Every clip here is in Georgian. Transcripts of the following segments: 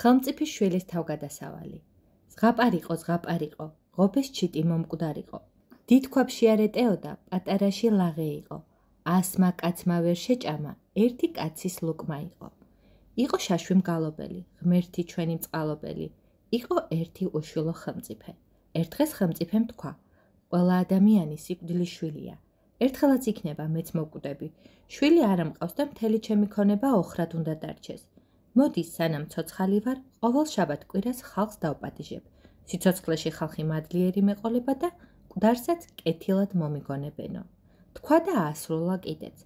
ხელმწიფის შვილის თავგადასავალი. ზღაპარიყო, ღობეს ჩიტი მომკვდარიყო. დიდქვაფში არ ეტეოდა, პატარაში ლაღე იყო. ასმა კაცმა ვერ შეჭამა, ერთი კაცის ლუკმა იყო. იყო შაშვი მგალობელი, ღმერთი ჩვენი მწყალობელი. იყო ერთი უშვილო ხელმწიფე. ერთ დღეს ხელმწიფემ თქვა: ყველა ადამიანი სიკვდილის შვილია. ერთხელაც იქნება, მეც მოვკვდები. შვილი არ ამყავს და მთელი ჩემი ქონება ოხრად უნდა დარჩეს. მოდი, სანამ ცოცხალი ვარ, ყოველ შაბათ-კვირას ხალხს დავპატიჟებ. სიცოცხლეში ხალხი მადლიერი მეყოლება და მკვდარსაც კეთილად მომიგონებენო. თქვა და აასრულა კიდეც.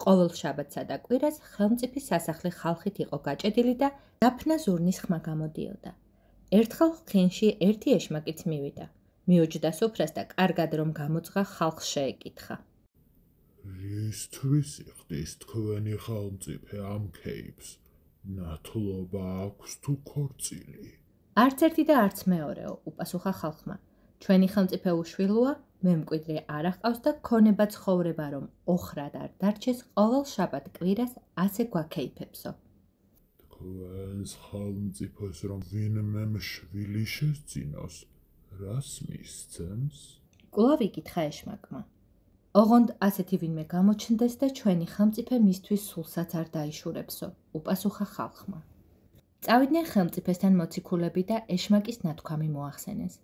ყოველ შაბათსა და კვირას ხელმწიფის სასახლე ხალხით იყო გაჭედილი და დაფნა ზურნის ხმა გამოდიოდა. ერთხელ ხინში ერთი ეშმაკიც მივიდა. მიუჯდა სუფრას და კარგად რომ გამოძღა ხალხს შეეკითხა. რისთვის იხდის თქვენი ხელმწიფე ამ ქეიფს? ნათლობა აქვს თუ ქორწილი? არც ერთი და არც მეორეო, უპასუხა ხალხმა. ჩვენი ხელმწიფე უშვილოა, მე მკვიდრი არ აჰყავს და ქონება ცხოვრება რომ ოხრად არ დარჩეს, ყოველ შაბათ-კვირას ასე გვაქეიფებსო. თქვენს ხელმწიფეს რომ ვინმე შვილი შესძინოს, რას მისცემს? კვლავ იკითხა ეშმაკმა. ოღონდ ასეთი ვინმე გამოჩნდეს და ჩვენი ხელმწიფე მისთვის სულსაც არ დაიშურებსო, უპასუხა ხალხმა. წავიდნენ ხელმწიფესთან მოციქულები და ეშმაკის ნათქვამი მოახსენეს.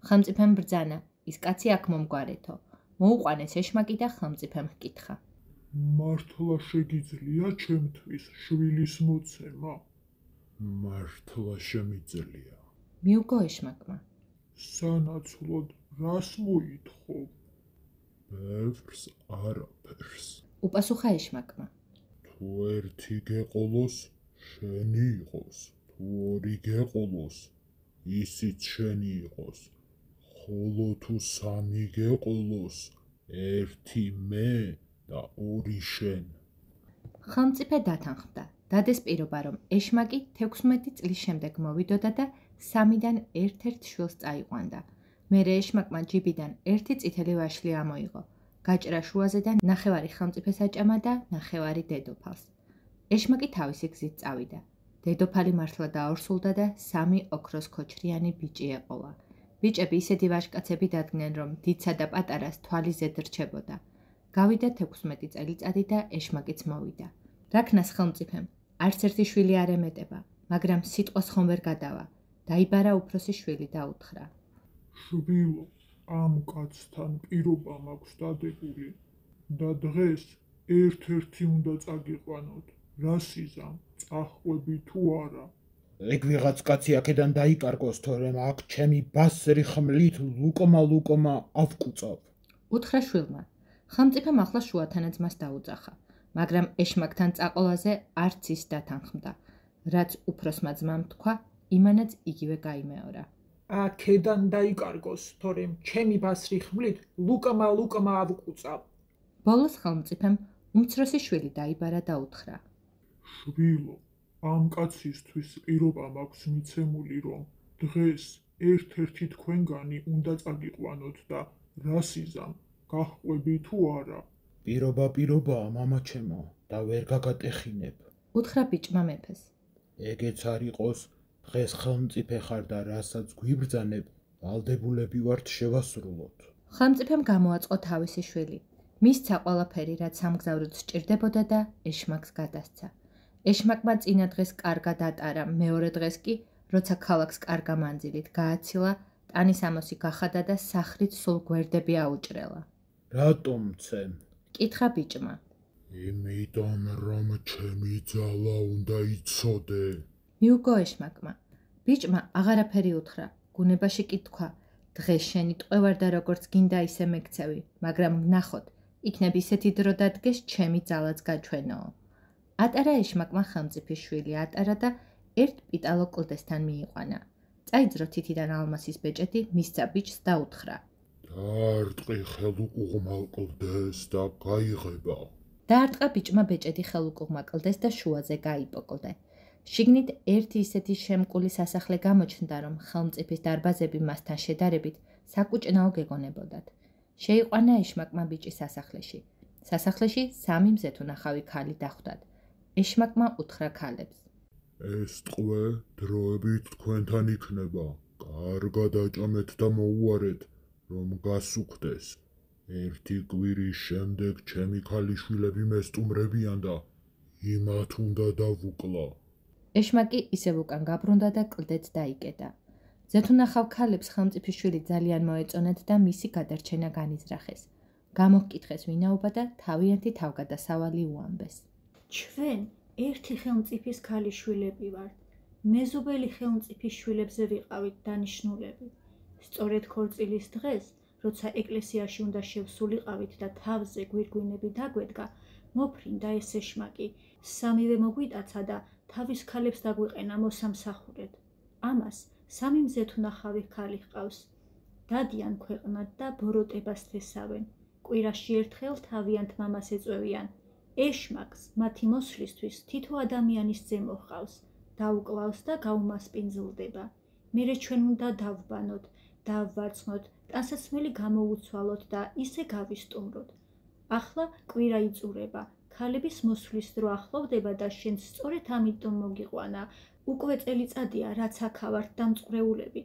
ხელმწიფემ ბრძანა, ის კაცი აქ მომგვარეთო. მოუყვანეს ეშმაკი და ხელმწიფემ ჰკითხა. მართლა შეგიძლია ჩემთვის შვილის მოცემა? მართლა შემიძლია. მიუგო ეშმაკმა. სანაცვლოდ რას მოითხოვ? ბევრს არაფერს. უპასუხა ეშმაკმა. თუ ერთი გეყოლოს, შენი იყოს. თუ ორი გეყოლოს, ისიც შენი იყოს. ხოლო თუ სამი გეყოლოს, ერთი მე და ორი შენ. ხელმწიფე დათანხმდა. დადეს პირობა, რომ ეშმაკი 16 წლის შემდეგ მოვიდოდა და სამიდან ერთ-ერთ შვილს წაიყვანდა. მერე ეშმაკმა ჯიბიდან ერთი წითელი ვაშლი ამოიღო. გაჭრა შუაზე და ნახევარი ხელმწიფეს აჭამა და ნახევარი დედოფალს. ეშმაკი თავისი გზით წავიდა. დედოფალი მართლა დაორსულდა და სამი ოქროს ქოჩრიანი ბიჭი ეყოლა. ბიჭები ისეთი ვაჟკაცები დადგნენ, რომ დიდსა და პატარას თვალი ზედ რჩებოდა. გავიდა 16 წელიწადი და ეშმაკიც მოვიდა. რაქნას ხელმწიფემ არც ერთი შვილი არ ემეტება, მაგრამ სიტყვას ხომ ვერ გადავა. დაიბარა უფროსი შვილი და უთხრა: შვილო, ამ კაცთან პირობა მაქვს დადებული და დღეს ერთ-ერთი უნდა წაგიყვანოთ. რას იზამ, წახვები თუ არა? ეგ ვიღაც კაცი აქედან დაიკარგოს, თორემ აქ ჩემი ბასრი ხმლით ლუკმა ავკუწავ. უთხრა შვილმა. ხელმწიფემ ახლა შუათანაძმას დაუძახა, მაგრამ ეშმაკთან წაყოლაზე არც ის დათანხმდა. რაც უფროსმა ძმამ თქვა, იმანაც იგივე გაიმეორა. აქედან დაიკარგოს, თორემ ჩემი ბასრი ხმლით ლუკმა ავკუწავ. ბოლოს ხელმწიფემ უმცროსი შვილი დაიბარა და უთხრა: შვილო, ამ კაცისთვის პირობა მაქვს მიცემული, რომ დღეს ერთ-ერთი თქვენგანი უნდა წაგიყვანოთ და რას იზამ, გაჰყვები თუ არა? პირობაა, მამაჩემო, და ვერ გაგატეხინებ. უთხრა ბიჭმა მეფეს. ეგეც არ იყოს, დღეს ხელმწიფე ხარ და რასაც გვიბრძანებ, ვალდებულები ვართ შევასრულოთ. ხელმწიფემ გამოაწყო თავისი შვილი. მისცა ყველაფერი, რაც სამგზავროდ სჭირდებოდა და ეშმაკს გადასცა. ეშმაკმა წინა დღეს კარგად ატარა, მეორე დღეს კი, როცა ქალაქს კარგა მანძილით გააცილა, ტანის ამოსი გახადა და სახრით სულ გვერდები აუჭრელა. რატომ მცემ? კითხა ბიჭმა. იმიტომ რომ ჩემი ძალა უნდა იცოდე. მიუგო ეშმაკმა. ბიჭმა აღარაფერი უთხრა. გუნებაში კი თქვა: დღეს შენი ტყვევარ და როგორც გინდა ისე მეკცევი, მაგრამ ვნახოთ, იქნებ ისეთი დრო დადგეს, ჩემი ძალაც გაჩვენოო. ატარა ეშმაკმა ხელმწიფის შვილი ატარა და ერთ პიტალო კლდესთან მიიყვანა. წაიძრო თითიდან ალმასის ბეჭედი, მისცა ბიჭს და უთხრა: დაარტყი ხელუყუღმა კლდეს და გაიღება. დაარტყა ბიჭმა ბეჭედი ხელუყუღმა კლდეს და შუაზე გაიპოკლდე. შიგნით ერთი ისეთი შემკული სასახლე გამოჩნდა, რომ ხელმწიფის დარბაზები მასთან შედარებით საკუჭნაო გეგონებოდათ. შეიყვანა ეშმაკმა ბიჭი სასახლეში. სასახლეში 3 მზეთუნახავი ქალი დახვდათ. ეშმაკმა უთხრა ქალებს: ეს ტყვე დროებით თქვენთან იქნება. კარგად აჭამეთ და მოუარეთ, რომ გასუხდეს. ერთი კვირის შემდეგ ჩემი ქალიშვილები მესტუმრებიან და იმათ უნდა დავუკლა. ეშმაკი ისევ უკან გაბრუნდა და კლდეც დაიკეტა. ზეთუნახავ ქალებს ხელმწიფიშვილი ძალიან მოეწონათ და მისი გადარჩენა განიზრახეს. გამოჰკითხეს ვინაობა და თავიანთი თავგადასავალი უამბეს. ჩვენ ერთი ხელმწიფის ქალიშვილები ვართ. მეზობელი ხელმწიფის შვილებზე ვიყავით დანიშნულები. სწორედ ქორწილის დღეს, როცა ეკლესიაში უნდა შევსულიყავით და თავზე გვირგვინები დაგვედგა, მოფრინდა ეს ეშმაკი, სამივე მოგვიტაცა და თავის ქალებს დაგვიყენა მოსამსახურედ. ამას სამი მზეთუნახავი ქალი ჰყავს. დადიან ქვეყნად და ბოროტებას თესავენ. კვირაში ერთხელ თავიანთ მამას ეწვევიან. ეშმაკს მათი მოსვლისთვის თითო ადამიანის ძემო ჰყავს. დაუკლავს და გაუმასპინძლდება. მერე ჩვენ უნდა დავბანოთ, დავვარცხნოთ, ტანსაცმელი გამოუცვალოთ და ისე გავისტუმროთ. ახლა კვირა იწურება, ქალების მოსვლის დრო ახლოვდება და შენ სწორედ ამიტომ მოგიყვანა. უკვე წელიწადია, რაც აქა ვართ დამწყვრეულები.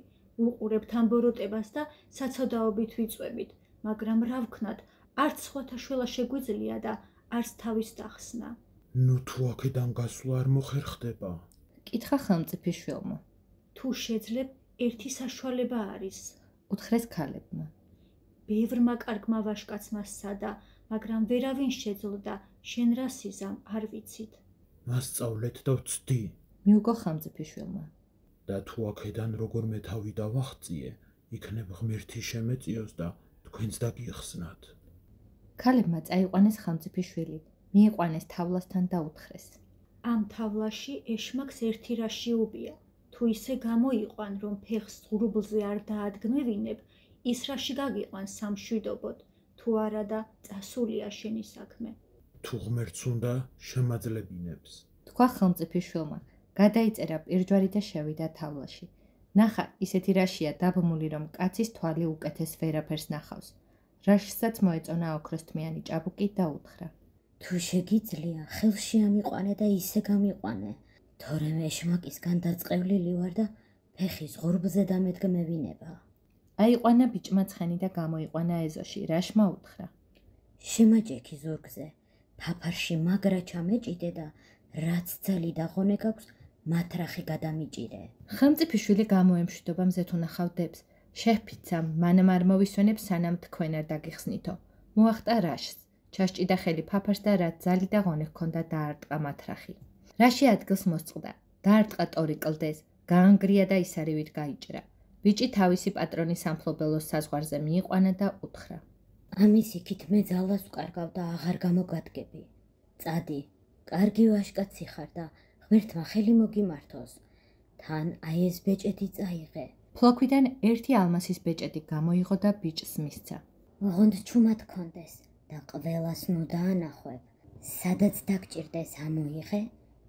უყურებთ ამ ბოროტებას და საცოდაობით ვიწვევით, მაგრამ რა ვქნათ, არც სხვათა შველა შეგვიძლია და არც თავის დახსნა. ნუ თუ აქედან გასვლა არ მოხერხდება. კითხა ხელმწიფიშვილმა. თუ შეძლებ, ერთი საშუალება არის. უთხრეს ქალებმა. ბევრმა კარგმა ვაშკაცმა სცადა, მაგრამ ვერავინ შეძლო, შენ რა სიზამ არ ვიცით. მასწავლეთ და ვცდი. მიუგო ხელმწიფიშვილმა. და თუ აქედან როგორმე თავი დავახწიე, იქნებ ღმერთი შემეწიოს და თქვენც დაგიხსნათ. ქალებმა წაიყვანეს ხელმწიფიშვილი, მიიყვანეს თავლასთან და უთხრეს. ამ თავლაში ეშმაკს ერთი რაში უბია. თუ ისე გამოიყვან, რომ ფეხს ღრუბლზე არ დაადგმევინებ, ის რაში გაგიყვან სამშვიდობოდ, თუ არა და წასულია შენი საქმე. თუ ღმერთს უნდა შემაძლებინებს. თქვა ხელმწიფიშვილმა, გადაიწერა პირჯვარი და შევიდა თავლაში. ნახა, ისეთი რაშია დაბმული, რომ კაცის თვალი უკეთეს ვერაფერს ნახავს. რაშსაც მოეწონა ოქროსთმიანი ჭაბუკი და უთხრა. თუ შეგიძლია, ხელში ამიყვანე და ისე გამიყვანე, თორემ ეშმაკისგან დაწყევლილი ვარ და ფეხის ღრუბლზე დამედგმევინება. აიყვანა ბიჭმა ცხენი და გამოიყვანა ეზოში, რაშმა უთხრა. შემაჭექი ზურგზე, ფაფარში მაგრა ჩამეჭიდე და რაც ძალი დაღონე გაქვს, მათრახი გადამიჭირე. ხელმწიფიშვილი გამოემშვიდობა მზეთუნახავ დებს. შეჰფიცა, მანამ არ მოვისვენებ, სანამ თქვენ არ დაგიხსნითო. მოახტა რაშს. ჩასჭიდა ხელი ფაფარს და რაც ძალი და ღონე ჰქონდა დაარტყა მათრახი. რაში ადგილს მოსწყდა, დაარტყა ტორი კლდეს, გაანგრია და ისარივით გაიჭრა. ბიჭი თავისი პატრონის სამფლობელოს საზღვარზე მიიყვანა და უთხრა. ამის იქით მე ძალას ვკარგავ და აღარ გამოგადგები. წადი, კარგი ვაშკაცი ხარ და ღმერთმა ხელი მოგიმართოს. თან აი ეს ბეჭედი წაიღე. ფლოქვიდან ერთი ალმასის ბეჭედი გამოიღო და ბიჭს მისცა. ოღონდ ჩუმად კონდეს და ყველას ნუ დაანახვებ. სადაც დაგჭირდეს ამოიღე,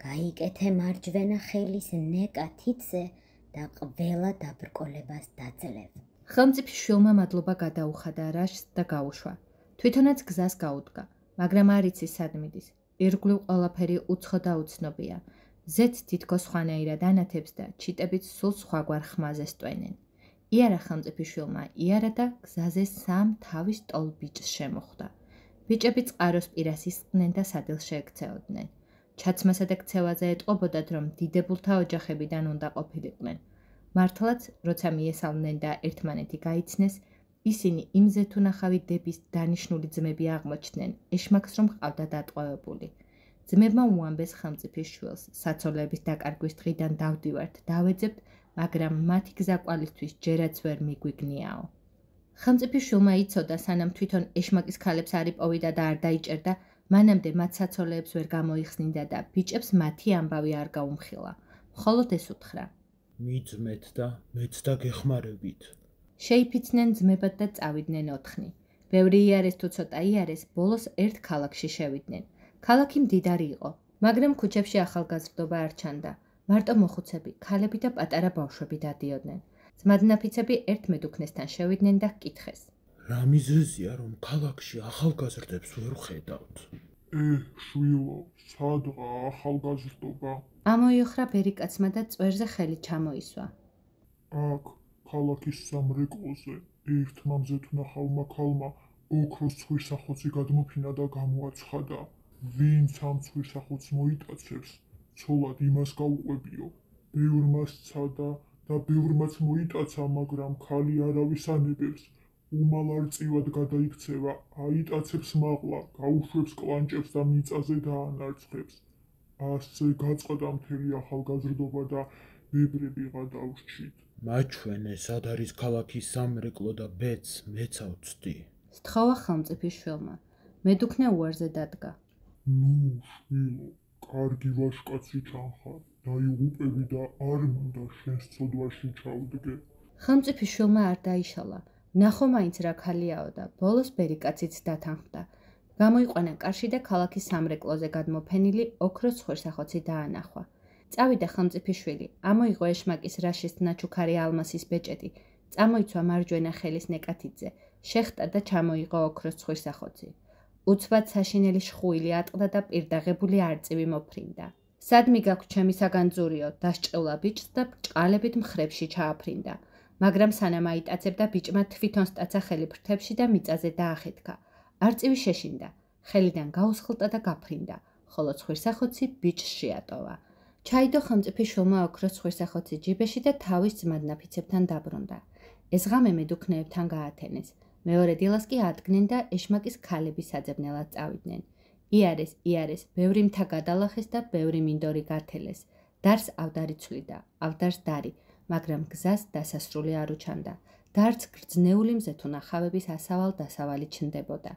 გაიკეთე მარჯვენა ხელის ნეკა თითზე და ყველა დაბრკოლებას დაძლევ. ხელმწიფიშვილმა მადლობა გადაუხადა რაშს და გაუშვა. თვითონაც გზას გაუდგა, მაგრამ არ იცის სად მიდის. ირგვლივ ყველაფერი უცხო და უცნობია. ზეც თითქოს სხვანაირად ანათებს და ჩიტებით სულ სხვაგვარ ხმაზე სტვენენ. იარა ხელმწიფიშვილმა, იარა და გზაზე სამ თავის ტოლ ბიჭს შემოხვდა. ბიჭები წყაროს პირას ისყდნენ და სადილს შეექცეოდნენ. ჩაცმასა და ქცევაზე ეტყობოდათ, რომ დიდებულთა ოჯახებიდან უნდა ყოფილიყვნენ. მართლაც, როცა მიესალმნენ და ერთმანეთი გაიცნეს, ისინი იმ ზეთუნახავი დების დანიშნული ძმები აღმოჩნდნენ, ეშმაკს რომ ჰყავდა დატყვევებული. ძმებმა უამბეს ხელმწიფიშვილს, საცოლეების დაკარგვის დღიდან დავდივართ, დავეძებთ, მაგრამ მათი გზა კვალისთვის ჯერაც ვერ მიგვიგნიაო. ხელმწიფიშვილმა იცოდა, სანამ თვითონ ეშმაკის ქალებს არ იპოვიდა და არ დაიჭერდა, მანამდე მათ საცოლეებს ვერ გამოიხსნიდა და ბიჭებს მათი ამბავი არ გაუმხილა. მხოლოდ ეს უთხრა. მიძმეთ და მეც დაგეხმარებით. შეიფიცნენ ძმებად და წავიდნენ ოთხნი. ბევრი იარეს თუ ცოტა იარეს, ბოლოს ერთ ქალაქში შევიდნენ. ქალაქი მდიდარი იყო, მაგრამ ქუჩებში ახალგაზრდობა არ ჩანდა. მარტო მოხუცები, ქალები და პატარა ბავშვები დადიოდნენ. ძმადნაფიცები ერთ მედუქნესთან შევიდნენ და ჰკითხეს. რა მიზეზია, რომ ქალაქში ახალგაზრდებს ვერ ვხედავთ? შვილო, სადღა ახალგაზრდობა? ამოიოხრა ბერიკაცმა და წვერზე ხელი ჩამოისვა. აქ, ქალაქის სამრეკლოზე, ერთმა მზეთუნახავმა ქალმა ოქროს ცხვირსახოცი გადმოფინა და გამოაცხადა. ვინც ამ ცხვირსახოცს მოიტაცებს, ცოლად იმას გაუყვებიო. ბევრმა სცადა და ბევრმაც მოიტაცა, მაგრამ ქალი არავის ანებებს. უმალ არწივად გადაიქცევა, აიტაცებს მაღლა, გაუშვებს კლანჭებს და მიწაზე დაანარცხებს. ასე გაწყდა მთელი ახალგაზრდობა და ბებრებიღა დავსჩით. მაჩვენე, სად არის ქალაქის სამრეკლო და ბედს მეცა ვცდი. სთხოვა ხელმწიფის შვილმა. მედუქნე უარზე დადგა. ნუ, შვილო, კარგი ვაჟკაცი ჩანხარ, დაიღუპები და არ მინდა შენს ცოდვაში ჩავდგე. ხელმწიფის შვილმა არ დაიშალა. ნახო მაინც რა ქალიაო და ბოლოს ბერიკაციც დათანხმდა. გამოიყვანა კარში და ქალაქის სამრეკლოზე გადმოფენილი ოქროს ცხვირსახოცი დაანახვა. წავიდა ხელმწიფის შვილი, ამოიღო ეშმაკის რაშის ნაჩუქარი ალმასის ბეჭედი, წამოიცვა მარჯვენა ხელის ნეკათიძე, შეხტა და ჩამოიღო ოქროს ცხვირსახოცი. უცბად საშინელი შხუილი ატყდა და პირდაღებული არწივი მოფრინდა. სად მიგაქვს ჩემი საგანძურიო, დასჭყელა ბიჭს და ბრჭყალებით მხრებში ჩააფრინდა. მაგრამ სანამ აიტაცებდა, ბიჭმა თვითონ სტაცა ხელი ფრთებში და მიწაზე დაახეთქა. არწივი შეშინდა, ხელიდან გაუსხლტა და გაფრინდა, ხოლო ცხვირსახოცი ბიჭს შეატოვა. ჩაიდო ხელმწიფის შვილმა ოქროს ცხვირსახოცი ჯიბეში და თავის ძმადნაფიცებთან დაბრუნდა. ეს ღამე მედუქნეებთან გაათენეს. მეორე დილას კი ადგნენ და ეშმაკის ქალები საძებნელად წავიდნენ. იარეს, ბევრი მთა გადალახეს და ბევრი მინდორი გათელეს. დარს ავდარი ცვლიდა, ავდარს დარი, მაგრამ გზას დასასრული არ უჩანდა. და არც გრძნეული მზეთუნახავების ასავალ-დასავალი ჩნდებოდა.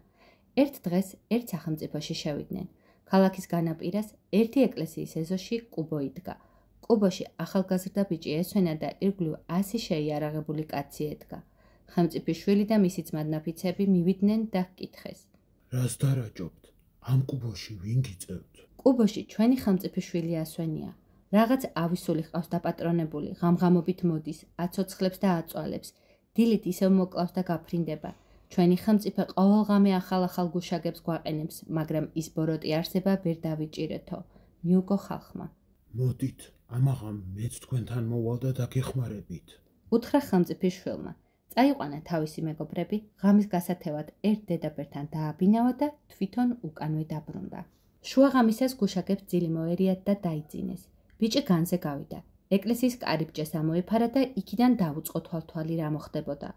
ერთ დღეს ერთ სახელმწიფოში შევიდნენ. ქალაქის განაპირას ერთი ეკლესიის ეზოში კუბო იდგა. კუბოში ახალგაზრდა ბიჭი ესვენა და ირგვლივ 100 შეიარაღებული კაცი ედგა. ხელმწიფის შვილი და მისი ძმადნაფიცები მივიდნენ და ჰკითხეს. რას დარაჯობთ? ამ კუბოში ვინ გიწევთ? კუბოში ჩვენი ხელმწიფის შვილი ასვენია. რაღაც ავისული ყავს დაპატრონებული, ღამღამობით მოდის, აცოცხლებს და აწვალებს. დილით ისევ მოკლავს და გაფრინდება. ჩვენი ხელმწიფე ყოველღამე ახალ-ახალ გუშაგებს გვაყენებს, მაგრამ ის ბოროტი არსება ვერ დავიჭირეთო. მიუგო ხალხმა. მოდით, ამაღამ მეც თქვენთან მოვალ და დაგეხმარებით. უთხრა ხელმწიფის შვილმა. წაიყვანა თავისი მეგობრები, ღამის გასათევად ერთ დედაბერთან დააბინავა და თვითონ უკანვე დაბრუნდა. შუაღამისას გუშაგებს ძილი მოერიათ და დაიძინეს. ბიჭი განზე გავიდა. ეკლესიის კარიბჭეს ამოეფარა და იქიდან დაუწყო თვალთვალი რა მოხდებოდა.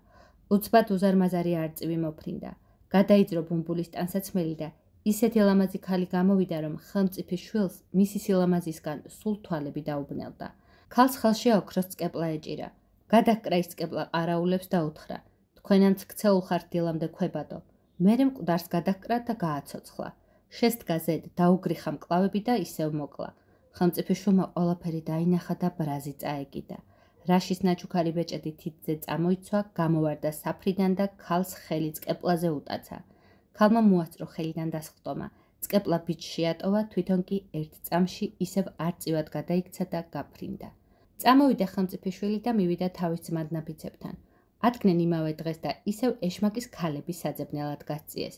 უცბად უზარმაზარი არწივი მოფრინდა. გადაიძრო ბუმბულის ტანსაცმელი და ისეთი ლამაზი ქალი გამოვიდა, რომ ხელმწიფის შვილს მისი სილამაზისგან სულ თვალები დაუბნელდა. ქალს ხელში ოქროს წკეპლა ეჭირა. გადაჰკრა ის წკეპლა ყარაულებს და უთხრა: თქვენაც ქცეულ ხართ დილამდე ქვებადო. მერე მკვდარს გადაჰკრა და გააცოცხლა. შესდგა ზედ, დაუგრიხა მკლავები და ისევ მოკლა. ხელმწიფის შვილმა ყველაფერი დაინახა და ბრაზი წაეკიდა. რაშის ნაჩუქარი ბეჭედი თითზე წამოიცვა, გამოვარდა საფრიდან და ქალს ხელი წკეპლაზე უტაცა. ქალმა მოასწრო ხელიდან დასხდომა. წკეპლა ბიჭს შეატოვა, თვითონ კი ერთ წამში ისევ არწივად გადაიქცა და გაფრინდა. წამოვიდა ხელმწიფის შვილი და მივიდა თავის ძმადნაფიცებთან. ადგნენ იმავე დღეს და ისევ ეშმაკის ქალები საძებნელად გასწიეს.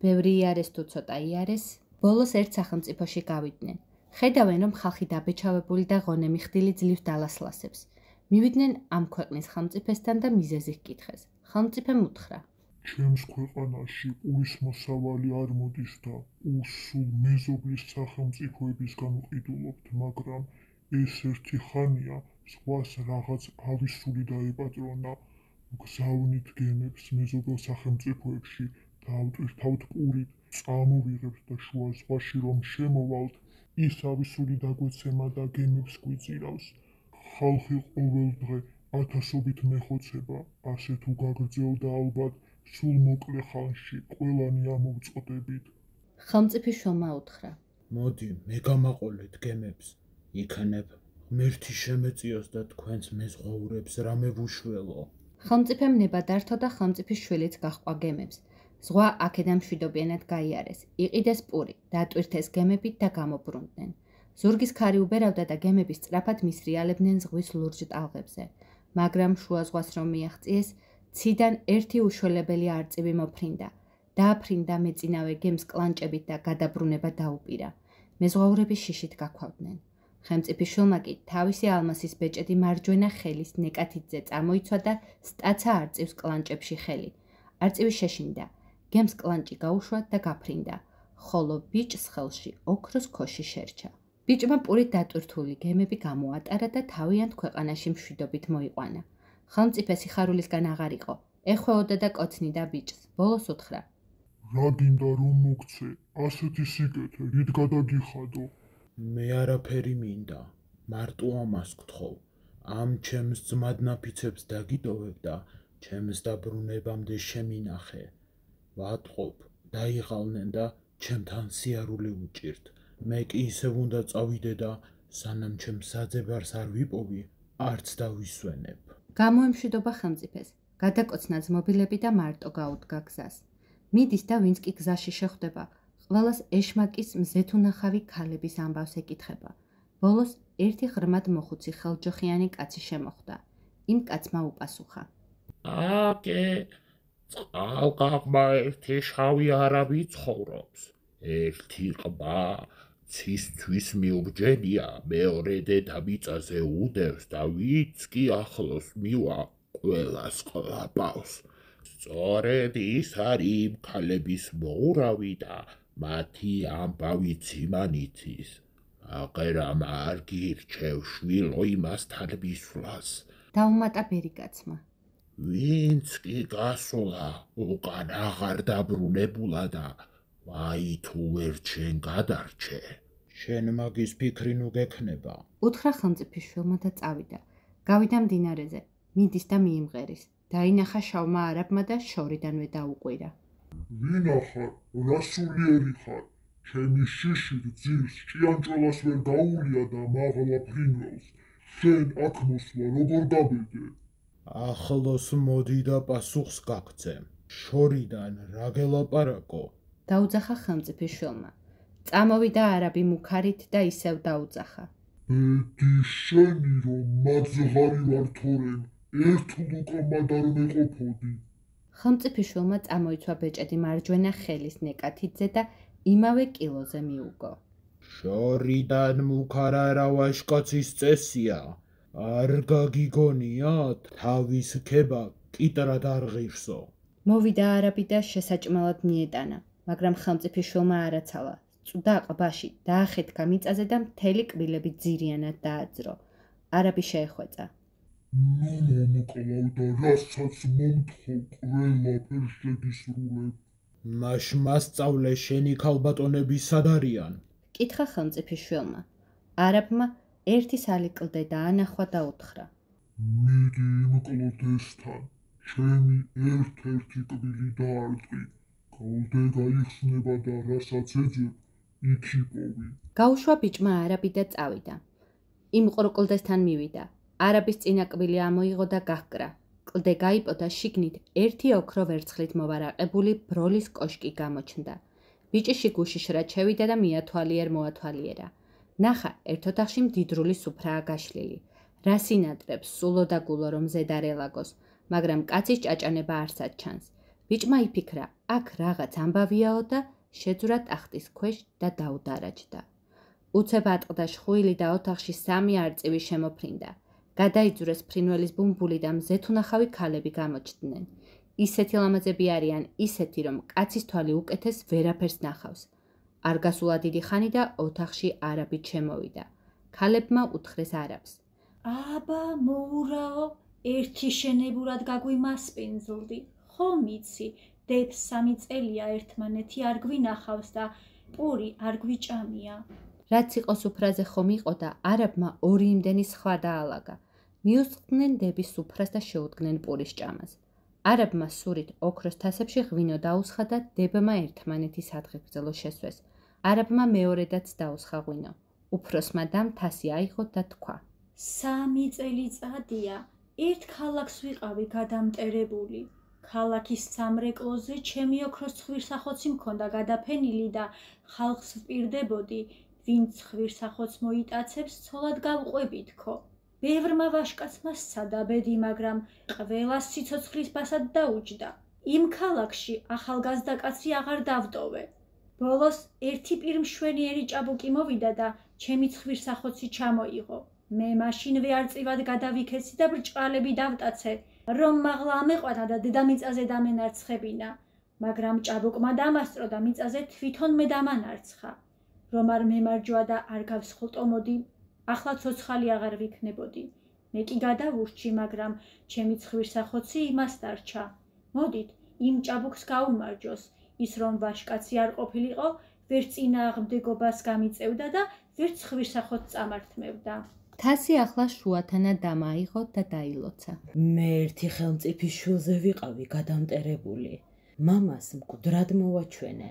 ბევრი იარეს თუ ცოტა იარეს, ბოლოს ერთ სახელმწიფოში გავიდნენ. ხედავენ, რომ ხალხი დაბეჭავებული და ღონემი ხდილი ძლივს დალასლასებს. მივიდნენ ამ ქვეყნის ხელმწიფესთან და მიზეზი ჰკითხეს. ხელმწიფემ უთხრა: ჩემს ქვეყანაში ყურის მოსავალი არ მოდის და სულ მეზობლის სახელმწიფოებისგან ვყიდულობთ, მაგრამ ეს ერთი ხანია სხვას რაღაც ავისული დაეპატრონა. გზავნით გემებს მეზობელ სახელმწიფოებში და ავტვირთავთ პურით, წამოვიღებთ და შუა ზღვაში რომ შემოვალთ, ის ავისული დაგვეცემა და გემებს გვიწირავს. ხალხი ყოველ დღე ათასობით მეხოცება, ასე თუ გაგრძელდა ალბათ, სულ მოკლე ხანში ყველანი ამოვწყდებით. ხელმწიფის შვილმა უთხრა: მოდი, მე გამაყოლეთ გემებს. იქნებ ღმერთი შემეწიოს და თქვენს მეზღვაურებს რამე ვუშველო. ხელმწიფემ ნება დართო და ხელმწიფის შვილიც გაჰყვა გემებს. ზღვა აქედან მშვიდობიანად გაიარეს, იყიდეს პური, დატვირთეს გემები და გამობრუნდნენ. ზურგის ქარი უბერავდა და გემები სწრაფად მისრიალებდნენ ზღვის ლურჯ ტალღებზე. მაგრამ შუა ზღვას რომ მიაღწიეს, ციდან ერთი უშველებელი არწივი მოფრინდა. დააფრინდა მეწინავე გემს კლანჭებით და გადაბრუნება დაუპირა. მეზღვაურები შიშით გაქვავდნენ. ხელმწიფიშვილმა კი თავისი ალმასის ბეჭედი მარჯვენა ხელის ნეკათიძე წამოიცვა და სტაცა არწივს კლანჭებში ხელი. არწივი შეშინდა, გემს კლანჭი გაუშვა და გაფრინდა, ხოლო ბიჭს ხელში ოქროს ქოში შერჩა. ბიჭმა პურით დატვირთული გემები გამოატარა და თავიანთ ქვეყანაში მშვიდობით მოიყვანა. ხელმწიფე სიხარულისგან აღარ იყო, ეხვეოდა და კოცნიდა ბიჭს, ბოლოს უთხრა: რა გინდა რომ მოგცე, ასეთი სიკეთე რით გადაგიხადო? მე არაფერი მინდა, მარტო ამას გთხოვ. ამ ჩემს ძმად ნაფიცებს დაგიტოვებ და ჩემს დაბრუნებამდე შემინახე. ვატყობ, დაიღალნენ და ჩემთან სიარული უჭირთ. მე კი ისევ უნდა წავიდე და სანამ ჩემს საძებარს არ ვიპოვი, არც დავისვენებ. გამოემშვიდობა ხელმწიფეს, გადაკოცნა ძმობილები და მარტო გაუდგა გზას. მიდის და ვინც კი გზაში შეხვდება, ყველას ეშმაკის მზეთუნახავი ქალების ამბავს ეკითხება. ბოლოს ერთი ღრმად მოხუცი ხელჯოხიანი კაცი შემოხვდა. იმ კაცმა უპასუხა: აკე, წყალგაღმა ერთი შავი არაბი ცხოვრობს. ერთი ყბა ცისთვის მიუბჯენია, მეორე დედამიწაზე უდევს და ვინც კი ახლოს მივა, ყველას ყლაპავს. სწორედ ის არის იმ ქალების მოურავი და მათი ამბავიც იმანიცის. აღერამ არ გირჩევ შვილო იმასთან მისვლას. დაუმატა ბერი კაცმა. ვინც კი გასულა, უკან აღარ დაბრუნებულა და ვაი თუ ვერ ჩვენ გადარჩე. შენ მაგის ფიქრი ნუ გექნება. უთხრა ხელმწიფიშვილმა და წავიდა. გავიდა მდინარეზე, მიდის და მიიმღერის. დაინახა შავმა არაბმა და შორიდანვე დაუყვირა. ვინა ხარ, რა სულიერი ხარ? ჩემი შიშით ძირს ჭიანჭველას ვერ გაუვლია და მაღლა ფრინველს. შენ აქ მოსვლა როგორ გაბედე? ახლოს მოდი და პასუხს გაგცემ. შორიდან რა გელაპარაკო? დაუძახა ხელმწიფიშვილმა. წამოვიდა არაბი მუქარით და ისევ დაუძახა. ბედი შენი რომ მadzღარი ვარ თორემ, ერთ ლუკამად არ მეყოფოდი. ხელმწიფიშვილმა წამოიცვა ბეჭედი მარჯვენა ხელის ნეკათიძე და იმავე კილოზე მიუგო. შორიდან მუქარა რა ვაშკაცის წესია. არ გაგიგონიათ, თავის ქება კიტრად არ ღირსო. მოვიდა არაბი და შესაჭმელად მიეტანა, მაგრამ ხელმწიფიშვილმა არაცალა. წუდა ყბაში დაახეთქა მიწაზე და მთელი კბილები ძირიანად დააძრო. არაბი შეეხვეწა. ნუ მომკლავ და რასაც მომთხოვ ყველაფერს შეგისრულებ. მაშ მასწავლე შენი ქალბატონები სად არიან? კითხა ხელმწიფიშვილმა. არაბმა ერთი სალი კლდე დაანახვა და უთხრა. მიდი იმკლოთ ესთან, ჩემი ერთ-ერთი კბილი დაარტყი. კლდე გაიხსნება და რასაც ეძებ, იქ იპოვი. გაუშვა ბიჭმა არაბი და წავიდა. იმ ყრუკლდესთან მივიდა. არაბის წინა კბილი ამოიღო და გահკრა. კლდე გაიპო და შიგნით ერთი ოქრო ვერცხლით მოვარაყებული ბროლის კოშკი გამოჩნდა. ბიჭი შიგუშიშრად შევიდა და მიათვალიერ მოათვალიერა. ნახა, ერთ ოთახში მდიდრული სუფრაა გაშლილი. რა სინატრებს, სულო და გულო რომ ზედ არ ელაგოს, მაგრამ კაცის ჭაჭანება არსად ჩანს. ბიჭმა იფიქრა, აქ რაღაც ამბავიაო და შეძვრა ტახტის ქვეშ და დაუდარაჯდა. უცებ ატყდა შხუილი და ოთახში სამი არწივი შემოფრინდა. გადაიძურეს ფრინველის ბუმბული და მზეთუნახავი ქალები გამოჩნდნენ. ისეთი ლამაზები არიან, ისეთი რომ კაცის თვალი უკეთეს ვერაფერს ნახავს. არ გასულა დიდი ხანი და ოთახში არაბი შემოვიდა. ქალებმა უთხრეს არაბს. აბა მოურაო, ერთი შენებურად გაგვიმასპინძლდი. ხო მიცი, დებს 3 წელია ერთმანეთი არ გვინახავს და პური არ გვიჭამია. რაც იყო სუფრაზე ხომ იყო და არაბმა ორი იმდენი სხვა დაალაგა. მიუსხდნენ დების სუფრას და შეუდგნენ პურის ჭამას. არაბმა სურით ოქროს თასებში ღვინო დაუსხა და დებმა ერთმანეთის ადღეგრძელო შესვეს. არაბმა მეორედაც დაუსხა ღვინო. უფროსმა დამ თასი აიღო და თქვა. 3 წელიწადია, ერთ ქალაქს ვიყავი გადამტერებული. ქალაქის სამრეკლოზე ჩემი ოქროს ხვირსახოცი მქონდა გადაფენილი და ხალხს ვპირდებოდი, ვინც ხვირსახოცს მოიტაცებს, ცოლად გავყვებითქო. ბევრმა ვაშკაცმა სცადა ბედი, მაგრამ ყველას სიცოცხლის ბასად დაუჯდა. იმ ქალაქში ახალგაზრდა კაცი აღარ დავტოვე. ბოლოს ერთი პირმშვენიერი ჭაბუკი მოვიდა და ჩემი ცხვირსახოცი ჩამოიღო. მე მაშინვე არწივად გადავიქეცი და ბრჭყალები დავტაცე, რომ მაღლა ამეყვანა და დედამიწაზე დამენარცხებინა. მაგრამ ჭაბუკმა დამასწრო და მიწაზე თვითონ მე დამანარცხა. რომ არ მემარჯვა და არ გავსხლტომოდი, ახლა ცოცხალი აღარ ვიქნებოდი. მე კი გადავურჩი, მაგრამ ჩემი ცხვირსახოცი იმას დარჩა. მოდით, იმ ჭაბუკს გაუმარჯოს, ის რომ ვაშკაცი არ ყოფილიყო, ვერც წინააღმდეგობას გამიწევდა და ვერც ცხვირსახოცს წამართმევდა. თასი ახლა შუათანა დამაიღო და დაილოცა. მე ერთი ხელმწიფის შვილზე ვიყავი გადამტერებული. მამას მკვდრად მოვაჩვენე.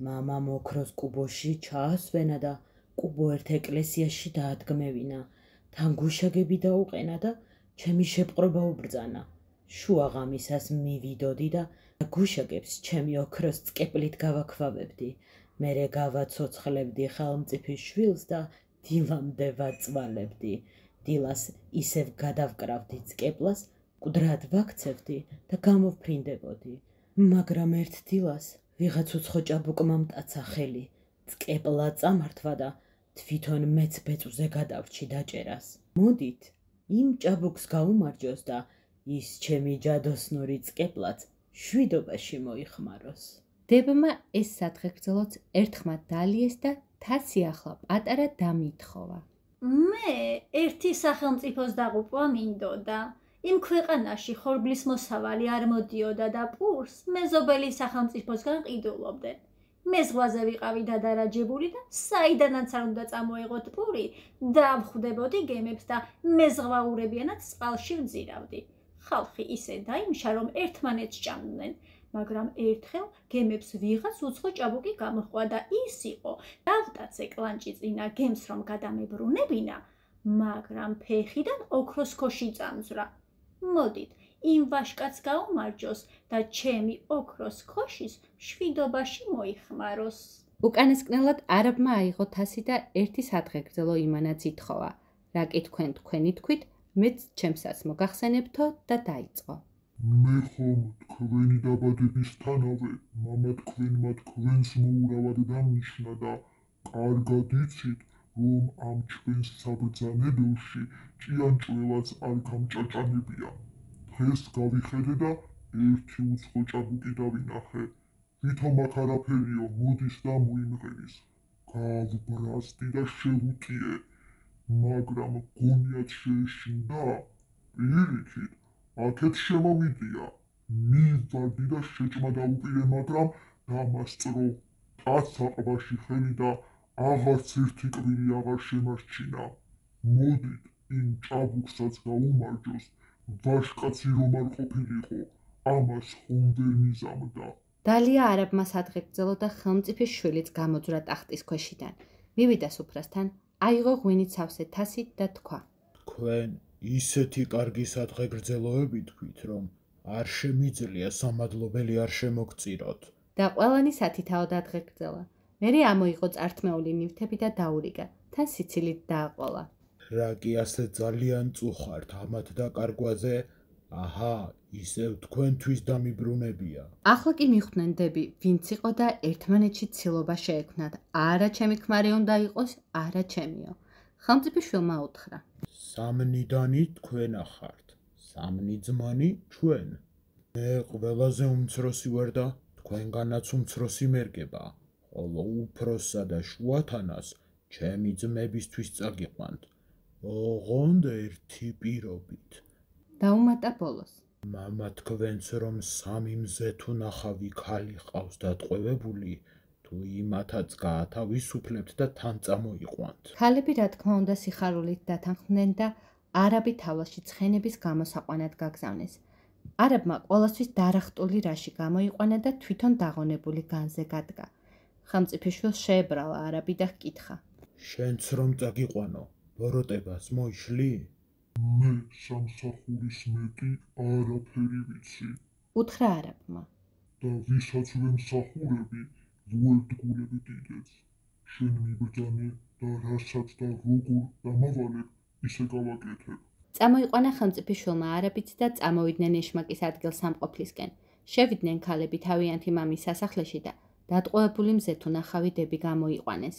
მამამ ოქროს კუბოში ჩაასვენა და კუბო ერთ ეკლესიაში დაადგმევინა. თან გუშაგები დაუყენა და ჩემი შეპყრობა უბრძანა. შუა ღამისას მივიდოდი და გუშაგებს ჩემი ოქროს წკეპლით გავაქვავებდი. მერე გავაცოცხლებდი ხელმწიფის შვილს და დილამდე ვაწვალებდი. დილას ისევ გადავკრავდი წკეპლას, მკვდრად ვაქცევდი და გამოვფრინდებოდი. მაგრამ ერთ დილას ვიღაც უცხო ჭაბუკმა მტაცა ხელი, წკეპლა წამართვა და თვითონ მეც ბეწვზე გადავრჩი დაჭერას. მოდით, იმ ჭაბუკს გაუმარჯოს და ის ჩემი ჯადოსნური წკეპლაც შვიდობაში მოიხმაროს. დებმა ეს სათხეგრძელოც ერთხმად დალიეს და თასი ახლა პატარა დამითხოვა. მე ერთი სახელმწიფოს დაღუპვა მინდოდა. იმ ქვეყანაში ხორბლის მოსავალი არ მოდიოდა და პურს მეზობელი სახელმწიფოსგან ყიდულობდნენ. მე ზღვაზე ვიყავი დადარაჯებული და საიდანაც არ უნდა წამოეღოთ პური, დავხვდებოდი გემებს და მე ზღვაურებიანად წყალში ვძირავდი. ხალხი ისე დაიმშა, რომ ერთმანეთს ჭამდნენ. მაგრამ ერთხელ გემებს ვიღაც უცხო ჭაბუკი გამოჰყვა და ის იყო, დავტაცე კლანჭი წინა გემს რომ გადამებრუნებინა, მაგრამ ფეხიდან ოქროს ქოში წამძვრა. მოდით, იმ ვაშკაც გაუმარჯოს და ჩემი ოქროს ქოშის შვიდობაში მოიხმაროს. უკანასკნელად არაბმა აიღო თასი და ერთი სათხეგრძელო იმანაც ითხოვა. რა კი თქვენი თქვით, მეც ჩემსაც მოგახსენებთო და დაიწყო. მე ხომ თქვენი დაბადებისთანავე მამა თქვენმა თქვენს მოურავად დამნიშნა და კარგად იცით, რომ ამ ჩვენს საბრძანებელში ჭიანჭველაც არ გამჭაჭანებია. დღეს გავიხედე და ერთი უცხო ჭაბუკი დავინახე. ვითომ აქ არაფერიო, მოდის და მოიმღერის. გავბრასდი და შევუტიე, მაგრამ გონიათ შეეშინდა, პირიქით, აქეთ შემომიდია. მივარდი და შეჭმა დაუპირე, მაგრამ დამასწრო. ტაცაყბაში ხელი და აღარც ერთი კვირი აღარ შემარჩინა. მოდით, იმ ჭაბუკსაც გაუმარჯოს, ვაშკაცი რომ არ ყოფილიყო, ამას ხომ ვერ მიზამდა. დალია არაბმა სათხეგრძელო და ხელმწიფის შვილიც გამოძვრა ტახტის ქვეშიდან. მივიდა სუფრასთან, აიღო ღვინით სავსე თასი და თქვა. თქვენ ისეთი კარგი სათხეგრძელოები თქვით, რომ არ შემიძლია სამადლობელი არ შემოგწიროთ. და ყველანი სათითაო დათღეგრძელა. მერე ამოიღო წართმეული ნივთები და დაურიგა. თან სიცილით დააყოლა. რა კი ასე ძალიან წუხართ ამათ დაკარგვაზე? აჰა, ისევ თქვენთვის დამიბრუნებია. ახლა კი მიხვდნენ დები, ვინც იყო და ერთმანეთში ცილობა შეექმნათ. არა ჩემი ქმარი უნდა იყოს, არა ჩემიო. ხელმწიფის შვილმა უთხრა. სამნიდანი თქვენა ხართ, სამნი ძმანი ჩვენ. მე ყველაზე უმცროსი ვარ და თქვენგანაც უმცროსი მერგება, ხოლო უფროსსა და შუათანას ჩემი ძმებისთვის წაგიყვანთ. ოღონდ ერთი პირობით. დაუმატა ბოლოს. მამა თქვენს რომ სამი მზე თუ ნახავი ქალი ყავს დატყვევებული, თუ იმათაც გაათავისუფლებთ და თან წამოიყვანთ. ქალები რა თქმა უნდა სიხარულით დათანხმდნენ და არაბი თავლაში ცხენების გამოსაყვანად გაგზავნეს. არაბმა ყოველთვის დარახტული რაში გამოიყვანა და თვითონ დაღონებული განზე გადგა. ხელმწიფის შვილს შეებრალა არაბი და ჰკითხა. შენც რომ წაგიყვანო, ბოროტებას მოიშლი? მე სამსახურის მეტი არაფერი ვიცი. უთხრა არაბმა. და ვისაც ვემსახურები, ვუერთგულები დიდებს. შენ მიბრძანე და რასაც და როგორ დამავალებ, ისე გავაკეთებ. წამოიყვანა ხელმწიფის შვილმა არაბიც და წამოვიდნენ ეშმაკის ადგილ სამყოფლისკენ. შევიდნენ ქალები თავიანთი მამის სასახლეში და დატყვევებული მზე თუ ნახავი დები გამოიყვანეს.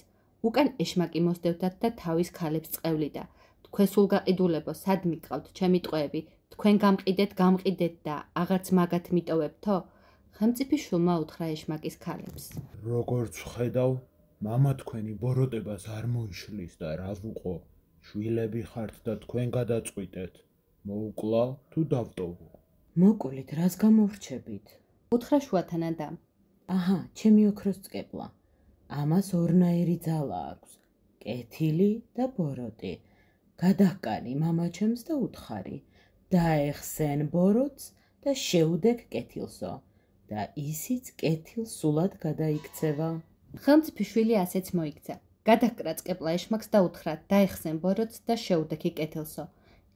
უკან ეშმაკი მოსდევდათ და თავის ქალებს წყევლიდა. თქვენ სულ გაყიდულებო, სად მიყავთ ჩემი ტყვეები? თქვენ გამყიდეთ და აღარც მაგათ მიტოვებთო? ხელმწიფი შვილმა უთხრა ეშმაკის ქალებს. როგორც ვხედავ, მამა თქვენი ბოროტებას არ მოიშლის და რა ვუყო? შვილები ხართ და თქვენ გადაწყვიტეთ. მოუკლა თუ დავტოვო? მოკვლით, რას გამოვრჩებით? უთხრა შუათან ადამ. აჰა, ჩემი ოქროს წყებლა. ამას ორნაირი ძალა აქვს. კეთილი და ბოროტი. გადაჰკანი მამა ჩემს და უთხარი. დაეხსენ ბოროტს და შეუდექ კეთილსო. და ისიც კეთილს სულად გადაიქცევა. ხელმწიფი შვილი ასეც მოიქცა. გადაჰკრა წყებლა ეშმაკს და უთხრა: დაეხსენ ბოროტს და შეუდექი კეთილსო.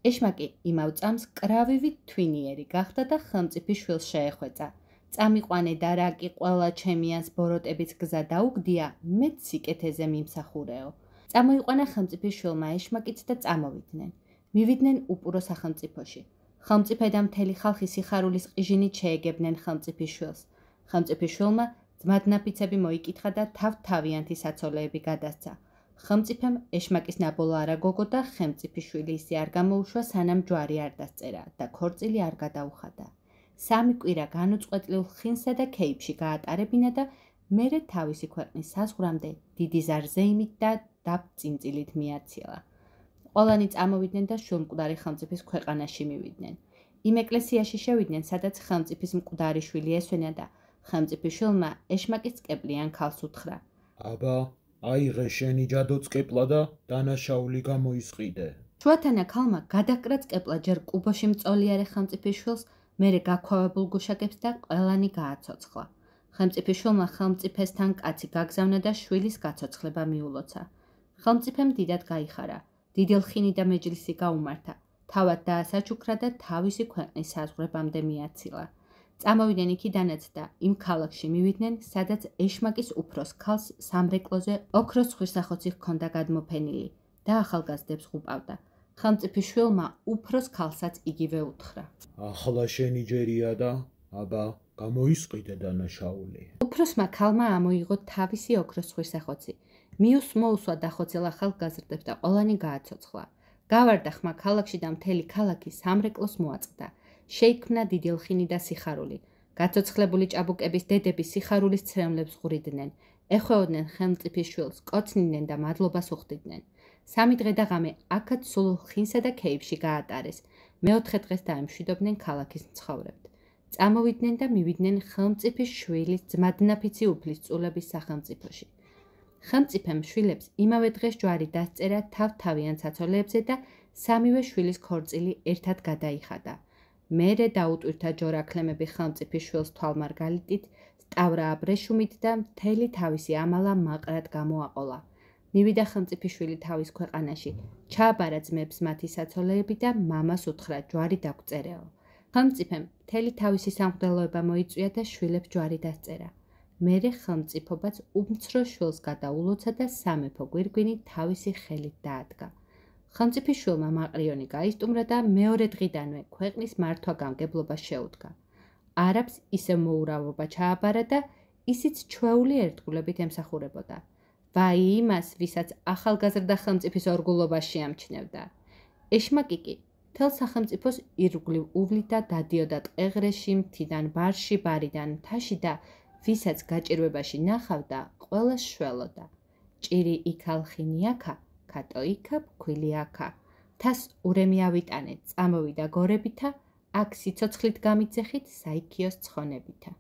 ეშმაკი იმავ წამს კრავივით თვინიერი გახდა და ხელმწიფი შვილს შეეხვეწა. წამიყვანე და რა კი ყველა ჩემიანს ბოროტების გზა დაუგდია, მეც სიკეთეზე მიმსახურეო. წამოიყვანა ხელმწიფის შვილმა ეშმაკიც და წამოვიდნენ. მივიდნენ უპურო სახელმწიფოში. ხელმწიფე და მთელი ხალხი სიხარულის ყიჟინით შეეგებნენ ხელმწიფის შვილს. ხელმწიფის შვილმა ძმადნაფიცები მოიკითხა და თავ-თავიანთი საცოლეები გადასცა. ხელმწიფემ ეშმაკის ნაბოლო არ აგოგო და ხელმწიფის შვილი ისე არ გამოუშვა, სანამ ჯვარი არ დასწერა და ქორწილი არ გადაუხადა. 3 კვირა განუწყვეტლივ ხინსა და ქეიფში გაატარებინა და მერე თავისი ქვეყნის საზღვრამდე დიდი ზარზეიმით და დაბწინწილით მიაცილა. ყველანი წამოვიდნენ და შვილმკვდარი ხელმწიფის ქვეყანაში მივიდნენ. იმ ეკლესიაში შევიდნენ, სადაც ხელმწიფის მკვდარი შვილი ესვენა და ხელმწიფის შვილმა ეშმაკის წყეპლიან ქალს უთხრა: აბა, აიღე შენი ჯადო წყეპლა და დანაშაული გამოისყიდე. შუათანა ქალმა გადაჰკრა წყეპლა ჯერ კუბოში მწოლიარე ხელმწიფის შვილს, მერე გაქვავებულ გუშაგებს და ყველანი გააცოცხლა. ხელმწიფის შვილმა ხელმწიფესთან კაცი გაგზავნა და შვილის გაცოცხლება მიულოცა. ხელმწიფემ დიდად გაიხარა. დიდი ლხინი და მეჯლისი გაუმართა. თავად დაასაჩუქრა და თავისი ქვეყნის საზღვრებამდე მიაცილა. წამოვიდნენ იქიდანაც და იმ ქალაქში მივიდნენ, სადაც ეშმაკის უფროს ქალს სამრეკლოზე ოქროს ხვირსახოცი ჰქონდა გადმოფენილი და ახალგაზრდებს ღუპავდა. ხელმწიფის შვილმა უფროს ქალსაც იგივე უთხრა: ახლა შენი ჯერია და აბა, გამოისყიდე დანაშაული. უფროსმა ქალმა ამოიღო თავისი ოქროს ხვირსახოცი. მოუსვა დახოცილ ახალგაზრდებს და ყველანი გააცოცხლა. გავარდა ხმა ქალაქში და მთელი ქალაქი სამრეკლოს მოაწყდა. შეიქმნა დიდი ლხინი და სიხარული. გაცოცხლებული ჭაბუკების დედები სიხარულის ცრემლებს ღვრიდნენ. ეხვეოდნენ ხელმწიფის შვილს, კოცნიდნენ და მადლობას უხდიდნენ. 3 დღე და ღამე აქაც სულ ლხინსა და ქეიფში გაატარეს. მეოთხე დღეს დაემშვიდობდნენ ქალაქის მცხოვრებთ. წამოვიდნენ და მივიდნენ ხელმწიფის შვილის ძმადნაფიცი უფლისწულების სახელმწიფოში. ხელმწიფემ შვილებს იმავე დღეს ჯვარი დასწერა თავ-თავიან საცოლეებზე და 3-ვე შვილის ქორწილი ერთად გადაიხადა. მერე დაუტვირთა ჯორაქლემები ხელმწიფის შვილს თვალმარგალიტით, სტავრა აბრეშუმით და მთელი თავისი ამალა მაყრად გამოაყოლა. მივიდა ხელმწიფის შვილი თავის ქვეყანაში, ჩააბარა ძმებს მათი საცოლეები და მამას უთხრა ჯვარი დაგვწერეო. ხელმწიფემ მთელი თავისი სამღვდელოება მოიწვია და შვილებს ჯვარი დასწერა. მერე ხელმწიფობაც უმცროს შვილს გადაულოცა და სამეფო გვირგვინი თავისი ხელით დაადგა. ხელმწიფის შვილმა მაყრიონი გაისტუმრა და მეორე დღიდანვე ქვეყნის მართვა-გამგებლობა შეუდგა. არაბს ისევ მოურავობა ჩააბარა და ისიც ჩვეული ერთგულებით ემსახურებოდა. ვაი იმას, ვისაც ახალგაზრდა ხელმწიფის ორგულობა შეამჩნევდა. ეშმაკი კი მთელ სახელმწიფოს ირგვლივ უვლიდა, დადიოდა ტყეღრეში, მთიდან ბარში, ბარიდან მთაში და ვისაც გაჭირვებაში ნახავდა, ყველას შველოდა. ჭირი იქა, ლხინი აქა, ქატო იქა, ფქვილი აქა. თას ურემი ავიტანეთ, წამოვიდა გორებითა, აქ სიცოცხლით გამიძეხით, საიქიოს ცხონებითა.